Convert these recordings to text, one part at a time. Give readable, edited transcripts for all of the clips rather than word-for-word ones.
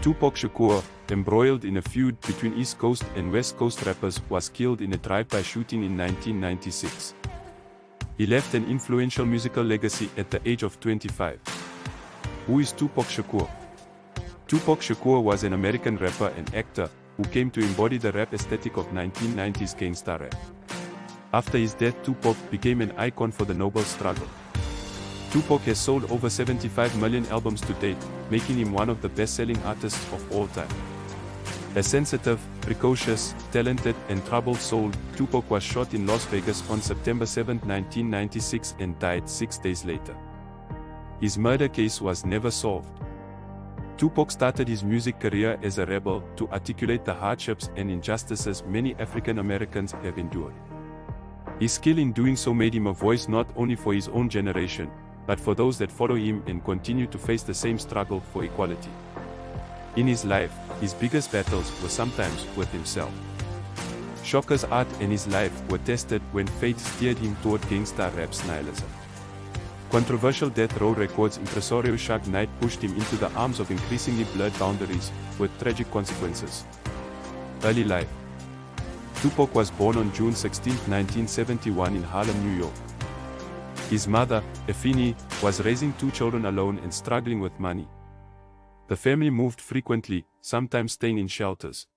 Tupac Shakur, embroiled in a feud between East Coast and West Coast rappers, was killed in a drive-by shooting in 1996. He left an influential musical legacy at the age of 25. Who is Tupac Shakur? Tupac Shakur was an American rapper and actor who came to embody the rap aesthetic of 1990s gangsta rap. After his death, Tupac became an icon for the noble struggle. Tupac has sold over 75 million albums to date, making him one of the best-selling artists of all time. A sensitive, precocious, talented, and troubled soul, Tupac was shot in Las Vegas on September 7, 1996 and died 6 days later. His murder case was never solved. Tupac started his music career as a rebel to articulate the hardships and injustices many African Americans have endured. His skill in doing so made him a voice not only for his own generation, but for those that follow him and continue to face the same struggle for equality. In his life, his biggest battles were sometimes with himself. Shakur's art and his life were tested when fate steered him toward gangsta rap's nihilism. Controversial death row records impresario Suge Knight pushed him into the arms of increasingly blurred boundaries, with tragic consequences. Early life. Tupac was born on June 16, 1971 in Harlem, New York. His mother, Afeni, was raising 2 children alone and struggling with money. The family moved frequently, sometimes staying in shelters.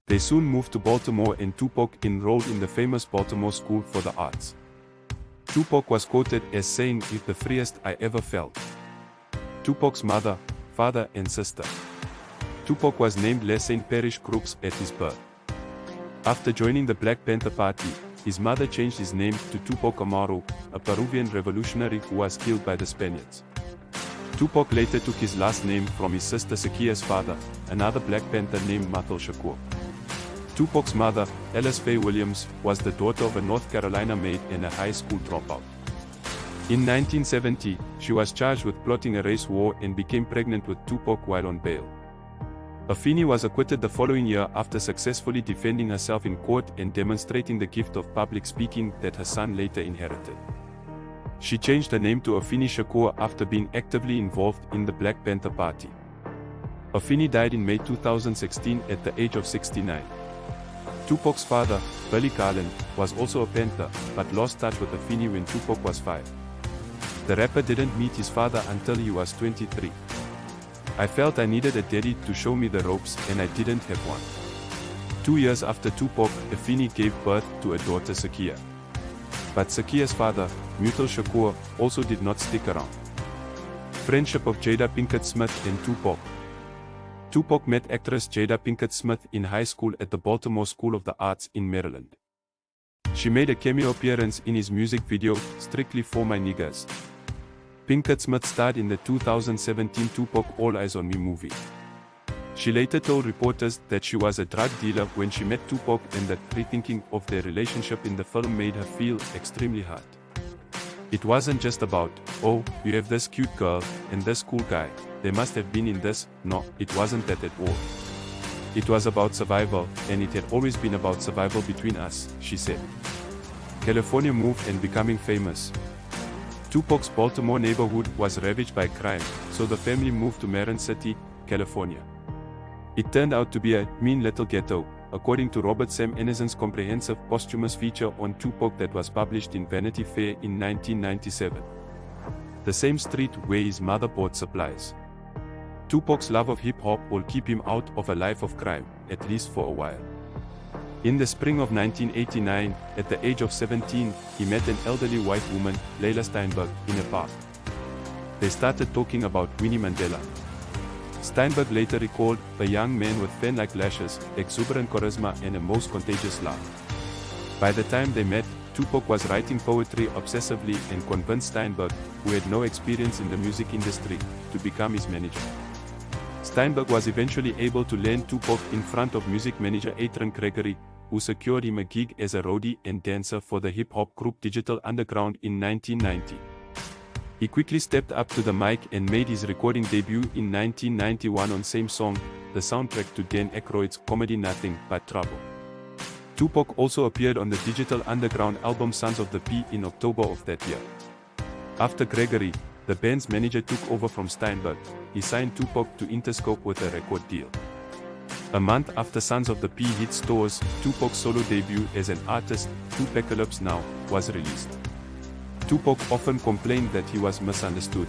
They soon moved to Baltimore and Tupac enrolled in the famous Baltimore School for the Arts. Tupac was quoted as saying, "It's the freest I ever felt." Tupac's mother, father and sister. Tupac was named Les St. Parish Crooks at his birth. After joining the Black Panther Party, his mother changed his name to Tupac Amaru, a Peruvian revolutionary who was killed by the Spaniards. Tupac later took his last name from his sister Sakia's father, another Black Panther named Tupac Shakur. Tupac's mother, Alice Faye Williams, was the daughter of a North Carolina maid and a high school dropout. In 1970, she was charged with plotting a race war and became pregnant with Tupac while on bail. Afeni was acquitted the following year after successfully defending herself in court and demonstrating the gift of public speaking that her son later inherited. She changed her name to Afeni Shakur after being actively involved in the Black Panther Party. Afeni died in May 2016 at the age of 69. Tupac's father, Billy Garland, was also a Panther, but lost touch with Afeni when Tupac was 5. The rapper didn't meet his father until he was 23. "I felt I needed a daddy to show me the ropes and I didn't have one." 2 years after Tupac, Afeni gave birth to a daughter Sakia. But Sakia's father, Tupac Shakur, also did not stick around. Friendship of Jada Pinkett Smith and Tupac. Tupac met actress Jada Pinkett Smith in high school at the Baltimore School of the Arts in Maryland. She made a cameo appearance in his music video, "Strictly for My Niggas." Pinkett Smith starred in the 2017 Tupac All Eyes on Me movie. She later told reporters that she was a drug dealer when she met Tupac and that rethinking of their relationship in the film made her feel extremely hurt. It wasn't just about, "Oh, you have this cute girl and this cool guy, they must have been in this." No, it wasn't that at all. It was about survival, and it had always been about survival between us, she said. California moved and becoming famous. Tupac's Baltimore neighborhood was ravaged by crime, so the family moved to Marin City, California. It turned out to be a mean little ghetto, according to Robert Sam Anderson's comprehensive posthumous feature on Tupac that was published in Vanity Fair in 1997. The same street where his mother bought supplies. Tupac's love of hip-hop will keep him out of a life of crime, at least for a while. In the spring of 1989, at the age of 17, he met an elderly white woman, Layla Steinberg, in a park. They started talking about Winnie Mandela. Steinberg later recalled, "A young man with fan-like lashes, exuberant charisma and a most contagious laugh." By the time they met, Tupac was writing poetry obsessively and convinced Steinberg, who had no experience in the music industry, to become his manager. Steinberg was eventually able to land Tupac in front of music manager Adrian Gregory, who secured him a gig as a roadie and dancer for the hip-hop group Digital Underground in 1990. He quickly stepped up to the mic and made his recording debut in 1991 on Same Song, the soundtrack to Dan Aykroyd's comedy Nothing But Trouble. Tupac also appeared on the Digital Underground album Sons of the P in October of that year. After Gregory, the band's manager took over from Steinberg, he signed Tupac to Interscope with a record deal. A month after Sons of the P hit stores, Tupac's solo debut as an artist, Tupacalypse Now, was released. Tupac often complained that he was misunderstood.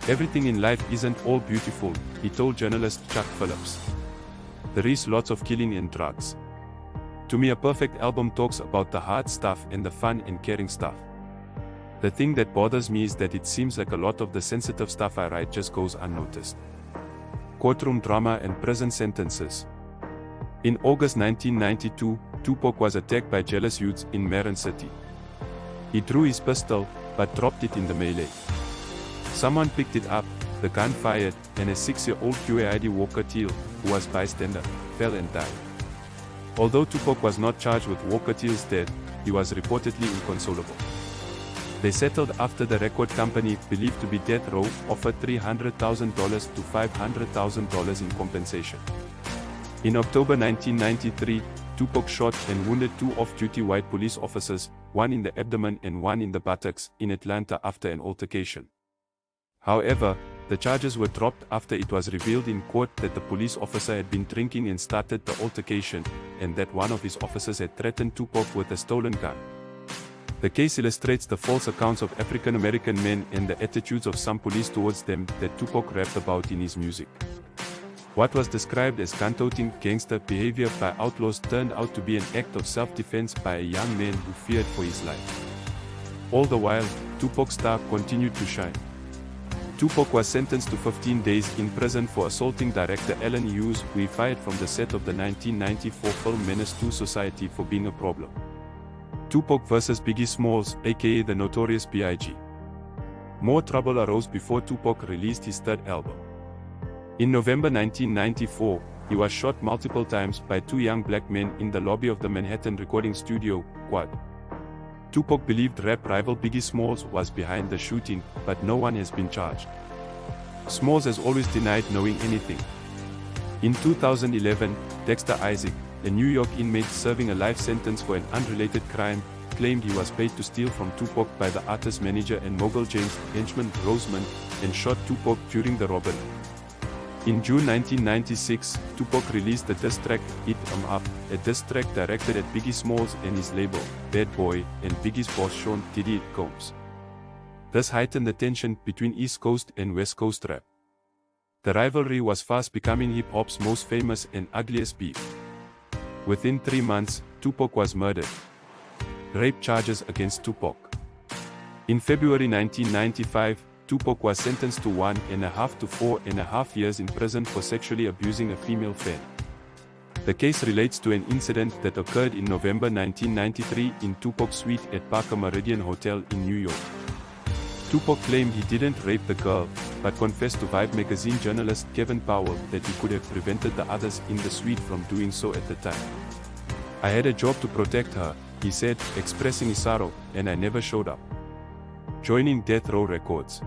"Everything in life isn't all beautiful," he told journalist Chuck Phillips. "There is lots of killing and drugs. To me, a perfect album talks about the hard stuff and the fun and caring stuff. The thing that bothers me is that it seems like a lot of the sensitive stuff I write just goes unnoticed." Courtroom drama and prison sentences. In August 1992, Tupac was attacked by jealous youths in Marin City. He drew his pistol, but dropped it in the melee. Someone picked it up, the gun fired, and a 6-year-old QAID Walker Teal, who was bystander, fell and died. Although Tupac was not charged with Walker Teal's death, he was reportedly inconsolable. They settled after the record company, believed to be Death Row, offered $300,000 to $500,000 in compensation. In October 1993, Tupac shot and wounded 2 off-duty white police officers, one in the abdomen and one in the buttocks, in Atlanta after an altercation. However, the charges were dropped after it was revealed in court that the police officer had been drinking and started the altercation, and that one of his officers had threatened Tupac with a stolen gun. The case illustrates the false accounts of African American men and the attitudes of some police towards them that Tupac rapped about in his music. What was described as gun-toting gangster behavior by outlaws turned out to be an act of self-defense by a young man who feared for his life. All the while, Tupac's star continued to shine. Tupac was sentenced to 15 days in prison for assaulting director Alan Hughes, who he fired from the set of the 1994 film Menace to Society for being a problem. Tupac vs. Biggie Smalls, aka the Notorious B.I.G. More trouble arose before Tupac released his third album. In November 1994, he was shot multiple times by 2 young black men in the lobby of the Manhattan recording studio, Quad. Tupac believed rap rival Biggie Smalls was behind the shooting, but no one has been charged. Smalls has always denied knowing anything. In 2011, Dexter Isaac, a New York inmate serving a life sentence for an unrelated crime, claimed he was paid to steal from Tupac by the artist manager and mogul James Henchman Roseman, and shot Tupac during the robbery. In June 1996, Tupac released the diss track Eat 'Em Up, a diss track directed at Biggie Smalls and his label, Bad Boy, and Biggie's boss Sean Diddy Combs. This heightened the tension between East Coast and West Coast rap. The rivalry was fast becoming hip-hop's most famous and ugliest beef. Within 3 months, Tupac was murdered. Rape charges against Tupac. In February 1995, Tupac was sentenced to 1.5 to 4.5 years in prison for sexually abusing a female fan. The case relates to an incident that occurred in November 1993 in Tupac's suite at Parker Meridian Hotel in New York. Tupac claimed he didn't rape the girl, but confessed to Vibe magazine journalist Kevin Powell that he could have prevented the others in the suite from doing so at the time. "I had a job to protect her," he said, expressing his sorrow, "and I never showed up." Joining Death Row Records.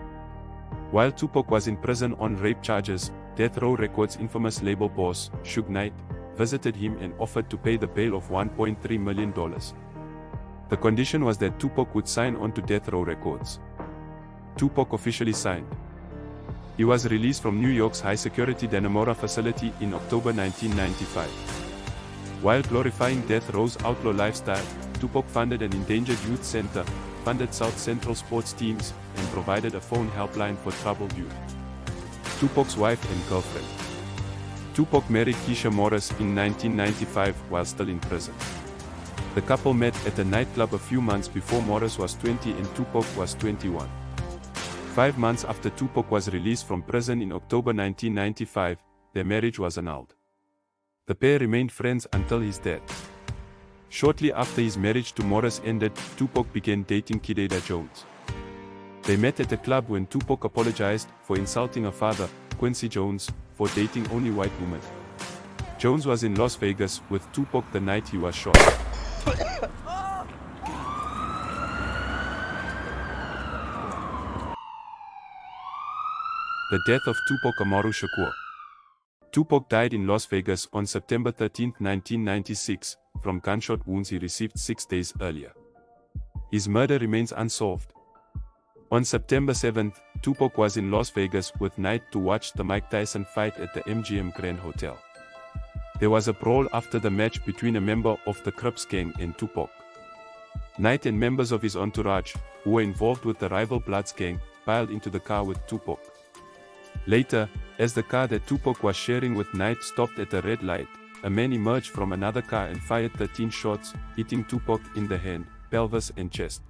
While Tupac was in prison on rape charges, Death Row Records' infamous label boss, Suge Knight, visited him and offered to pay the bail of $1.3 million. The condition was that Tupac would sign on to Death Row Records. Tupac officially signed. He was released from New York's high-security Dannemora facility in October 1995. While glorifying Death Row's outlaw lifestyle, Tupac funded an endangered youth center, funded South Central sports teams, and provided a phone helpline for troubled youth. Tupac's wife and girlfriend. Tupac married Keisha Morris in 1995 while still in prison. The couple met at a nightclub a few months before Morris was 20 and Tupac was 21. 5 months after Tupac was released from prison in October 1995, their marriage was annulled. The pair remained friends until his death. Shortly after his marriage to Morris ended, Tupac began dating Kidada Jones. They met at a club when Tupac apologized for insulting her father, Quincy Jones, for dating only white women. Jones was in Las Vegas with Tupac the night he was shot. The death of Tupac Amaru Shakur. Tupac died in Las Vegas on September 13, 1996, from gunshot wounds he received 6 days earlier. His murder remains unsolved. On September 7, Tupac was in Las Vegas with Knight to watch the Mike Tyson fight at the MGM Grand Hotel. There was a brawl after the match between a member of the Crips gang and Tupac. Knight and members of his entourage, who were involved with the rival Bloods gang, piled into the car with Tupac. Later, as the car that Tupac was sharing with Knight stopped at a red light, a man emerged from another car and fired 13 shots, hitting Tupac in the hand, pelvis and chest.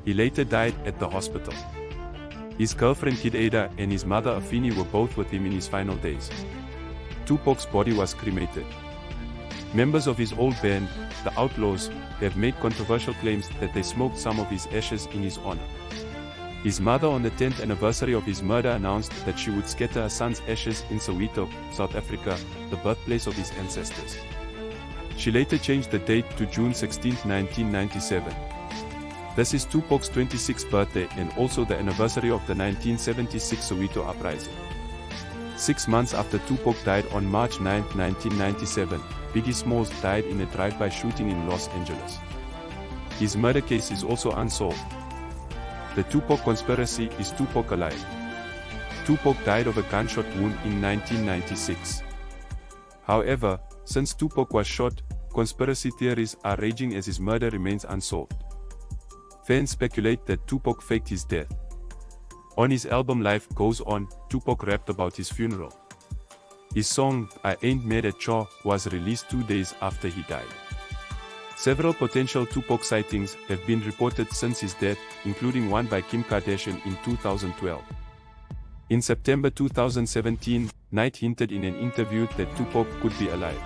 He later died at the hospital. His girlfriend Kid Ada and his mother Afeni were both with him in his final days. Tupac's body was cremated. Members of his old band, the Outlaws, have made controversial claims that they smoked some of his ashes in his honor. His mother on the 10th anniversary of his murder announced that she would scatter her son's ashes in Soweto, South Africa, the birthplace of his ancestors. She later changed the date to June 16, 1997. This is Tupac's 26th birthday and also the anniversary of the 1976 Soweto uprising. 6 months after Tupac died on March 9, 1997, Biggie Smalls died in a drive-by shooting in Los Angeles. His murder case is also unsolved. The Tupac conspiracy: is Tupac alive? Tupac died of a gunshot wound in 1996. However, since Tupac was shot, conspiracy theories are raging as his murder remains unsolved. Fans speculate that Tupac faked his death. On his album Life Goes On, Tupac rapped about his funeral. His song, I Ain't Mad at Ya, was released 2 days after he died. Several potential Tupac sightings have been reported since his death, including one by Kim Kardashian in 2012. In September 2017, Knight hinted in an interview that Tupac could be alive.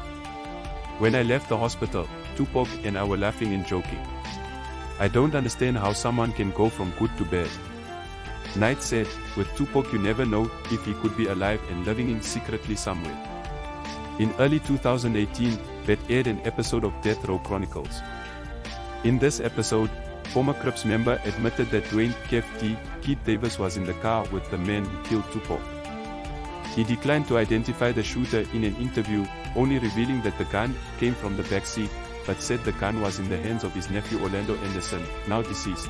When I left the hospital, Tupac and I were laughing and joking. I don't understand how someone can go from good to bad. Knight said, with Tupac you never know if he could be alive and living in secretly somewhere. In early 2018, Bet aired an episode of Death Row Chronicles. In this episode, former Crips member admitted that Dwayne Kev D. Keith Davis was in the car with the man who killed Tupac. He declined to identify the shooter in an interview, only revealing that the gun came from the backseat, but said the gun was in the hands of his nephew Orlando Anderson, now deceased.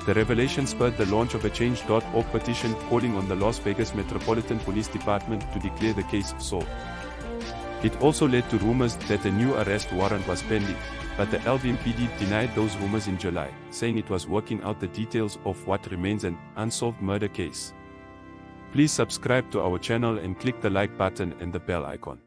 The revelation spurred the launch of a Change.org petition calling on the Las Vegas Metropolitan Police Department to declare the case solved. It also led to rumors that a new arrest warrant was pending, but the LVMPD denied those rumors in July, saying it was working out the details of what remains an unsolved murder case. Please subscribe to our channel and click the like button and the bell icon.